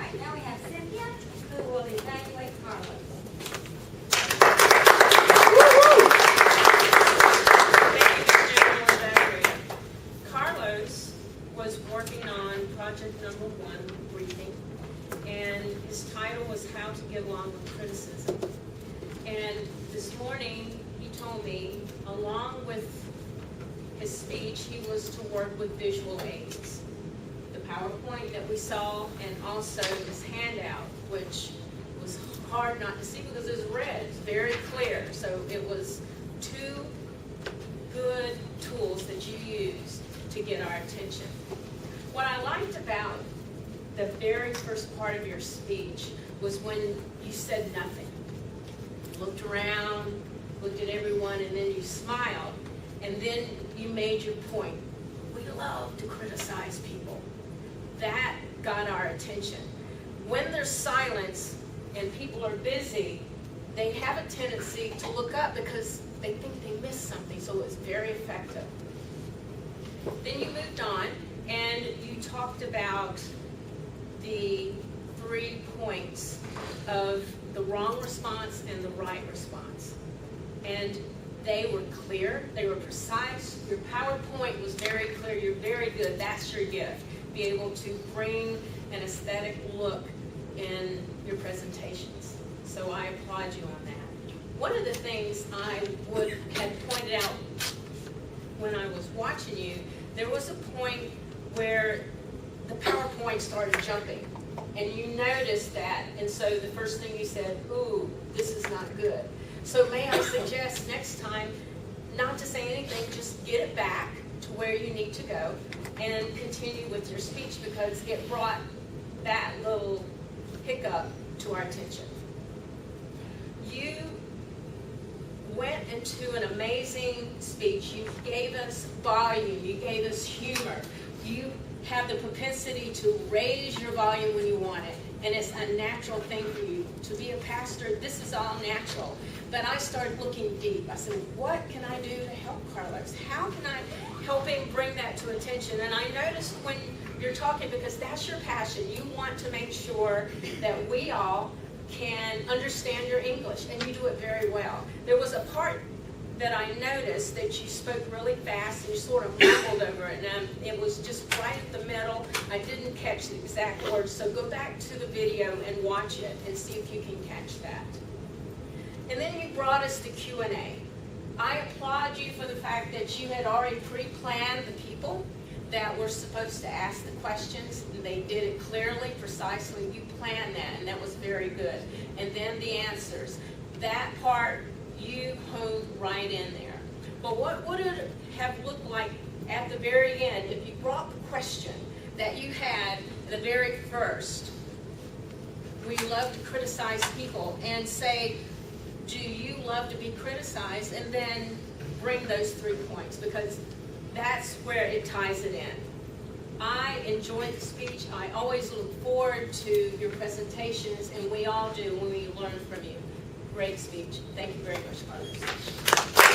right, now we have Cynthia, who will evaluate Carlos. Carlos was working on project number 1, briefing, and his title was How to Get Along with Criticism. And this morning, he told me, along with his speech, he was to work with visual aids. The PowerPoint that we saw, and also his handout, which was hard not to see because it was red, it's very clear. So it was 2 good tools that you used to get our attention. What I liked about the very first part of your speech was when you said nothing. Looked around, looked at everyone, and then you smiled, and then you made your point. We love to criticize people. That got our attention. When there's silence and people are busy, they have a tendency to look up because they think they missed something, so it was very effective. Then you moved on, and you talked about the 3 points of the wrong response and the right response. And they were clear, they were precise. Your PowerPoint was very clear, you're very good, that's your gift. Be able to bring an aesthetic look in your presentations. So I applaud you on that. One of the things I had pointed out when I was watching you, there was a point where the PowerPoint started jumping, and you noticed that, and so the first thing you said, ooh, this is not good. So may I suggest next time not to say anything, just get it back to where you need to go and continue with your speech, because it brought that little hiccup to our attention. You went into an amazing speech. You gave us volume. You gave us humor. You have the propensity to raise your volume when you want it, and it's a natural thing for you. To be a pastor, this is all natural. But I started looking deep. I said, what can I do to help Carlos? How can I help him bring that to attention? And I noticed when you're talking, because that's your passion, you want to make sure that we all can understand your English, and you do it very well. There was a part that I noticed that you spoke really fast and you sort of mumbled over it, and it was just right at the middle. I didn't catch the exact words, so go back to the video and watch it and see if you can catch that. And then you brought us the Q&A. I applaud you for the fact that you had already pre-planned the people that were supposed to ask the questions, and they did it clearly, precisely. You planned that, and that was very good. And then the answers. That part, you honed right in there. But what would it have looked like at the very end if you brought the question that you had at the very first? We love to criticize people, and say, do you love to be criticized? And then bring those 3 points, because that's where it ties it in. I enjoyed the speech. I always look forward to your presentations, and we all do when we learn from you. Great speech. Thank you very much, Carlos.